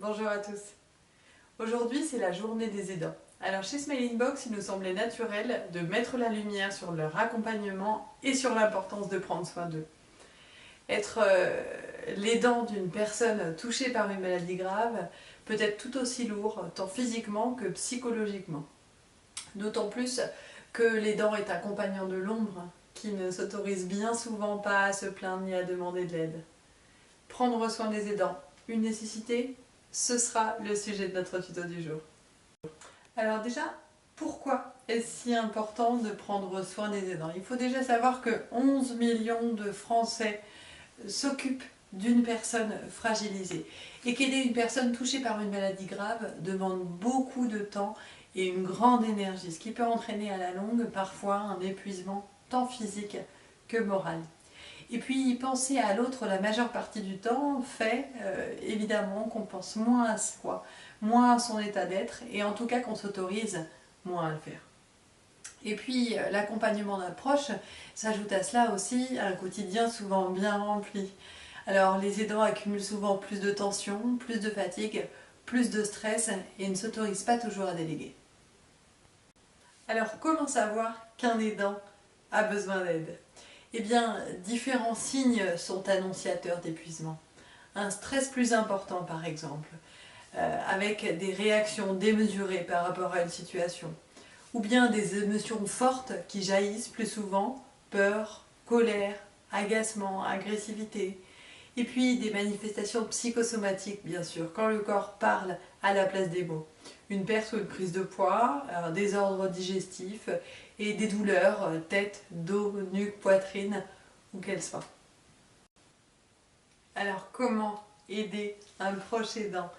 Bonjour à tous. Aujourd'hui, c'est la journée des aidants. Alors chez Smiling Box, il nous semblait naturel de mettre la lumière sur leur accompagnement et sur l'importance de prendre soin d'eux. Être l'aidant d'une personne touchée par une maladie grave peut être tout aussi lourd, tant physiquement que psychologiquement. D'autant plus que l'aidant est un compagnon de l'ombre qui ne s'autorise bien souvent pas à se plaindre ni à demander de l'aide. Prendre soin des aidants, une nécessité? Ce sera le sujet de notre tuto du jour. Alors déjà, pourquoi est-ce si important de prendre soin des aidants? Il faut déjà savoir que 11 millions de Français s'occupent d'une personne fragilisée. Et qu'aider une personne touchée par une maladie grave demande beaucoup de temps et une grande énergie, ce qui peut entraîner à la longue parfois un épuisement tant physique que moral. Et puis penser à l'autre la majeure partie du temps fait évidemment qu'on pense moins à soi, moins à son état d'être et en tout cas qu'on s'autorise moins à le faire. Et puis l'accompagnement d'un proche s'ajoute à cela aussi un quotidien souvent bien rempli. Alors les aidants accumulent souvent plus de tension, plus de fatigue, plus de stress et ne s'autorisent pas toujours à déléguer. Alors comment savoir qu'un aidant a besoin d'aide? Eh bien, différents signes sont annonciateurs d'épuisement. Un stress plus important par exemple, avec des réactions démesurées par rapport à une situation. Ou bien des émotions fortes qui jaillissent plus souvent, peur, colère, agacement, agressivité. Et puis des manifestations psychosomatiques bien sûr, quand le corps parle à la place des mots. Une perte ou une prise de poids, un désordre digestif et des douleurs, tête, dos, nuque, poitrine, où qu'elles soient. Alors comment aider un proche aidant?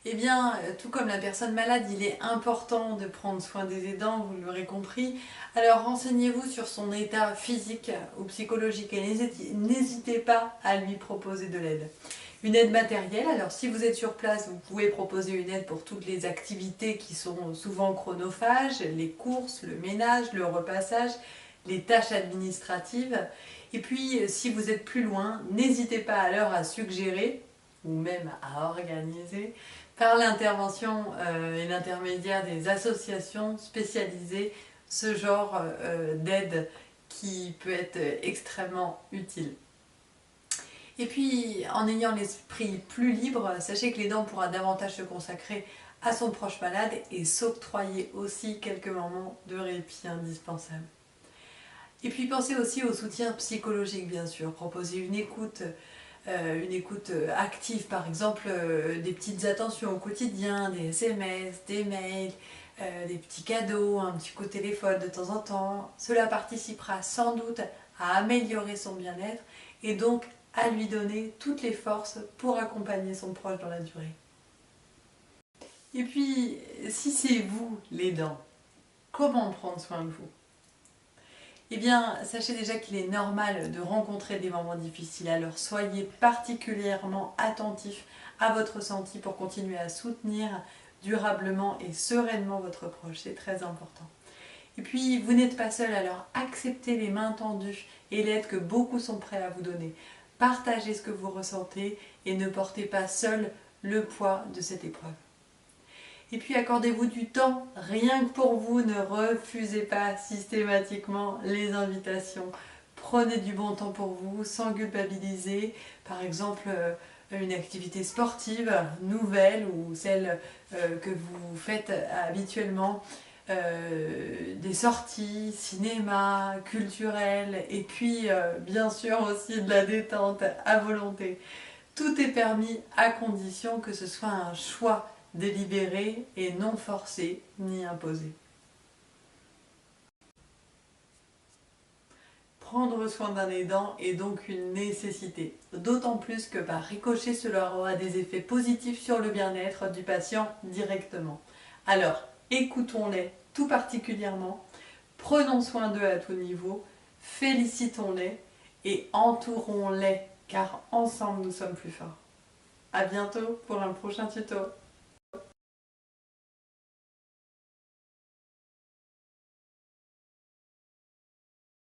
Eh bien, tout comme la personne malade, il est important de prendre soin des aidants, vous l'aurez compris. Alors renseignez-vous sur son état physique ou psychologique et n'hésitez pas à lui proposer de l'aide. Une aide matérielle, alors si vous êtes sur place, vous pouvez proposer une aide pour toutes les activités qui sont souvent chronophages, les courses, le ménage, le repassage, les tâches administratives. Et puis, si vous êtes plus loin, n'hésitez pas alors à suggérer, ou même à organiser, par l'intervention et l'intermédiaire des associations spécialisées, ce genre d'aide qui peut être extrêmement utile. Et puis, en ayant l'esprit plus libre, sachez que l'aidant pourra davantage se consacrer à son proche malade et s'octroyer aussi quelques moments de répit indispensables. Et puis pensez aussi au soutien psychologique bien sûr, proposer une écoute active par exemple, des petites attentions au quotidien, des SMS, des mails, des petits cadeaux, un petit coup de téléphone de temps en temps. Cela participera sans doute à améliorer son bien-être et donc à lui donner toutes les forces pour accompagner son proche dans la durée. Et puis, si c'est vous l'aidant, comment prendre soin de vous? Eh bien, sachez déjà qu'il est normal de rencontrer des moments difficiles, alors soyez particulièrement attentifs à votre ressenti pour continuer à soutenir durablement et sereinement votre proche, c'est très important. Et puis, vous n'êtes pas seul, alors acceptez les mains tendues et l'aide que beaucoup sont prêts à vous donner. Partagez ce que vous ressentez et ne portez pas seul le poids de cette épreuve. Et puis accordez-vous du temps, rien que pour vous, ne refusez pas systématiquement les invitations. Prenez du bon temps pour vous, sans culpabiliser. Par exemple, une activité sportive, nouvelle ou celle que vous faites habituellement. Des sorties, cinéma, culturel et puis bien sûr aussi de la détente à volonté. Tout est permis à condition que ce soit un choix délibéré et non forcé ni imposé. Prendre soin d'un aidant est donc une nécessité, d'autant plus que par ricochet cela aura des effets positifs sur le bien-être du patient directement. Alors, écoutons-les tout particulièrement, prenons soin d'eux à tout niveau, félicitons-les et entourons-les car ensemble nous sommes plus forts. A bientôt pour un prochain tuto.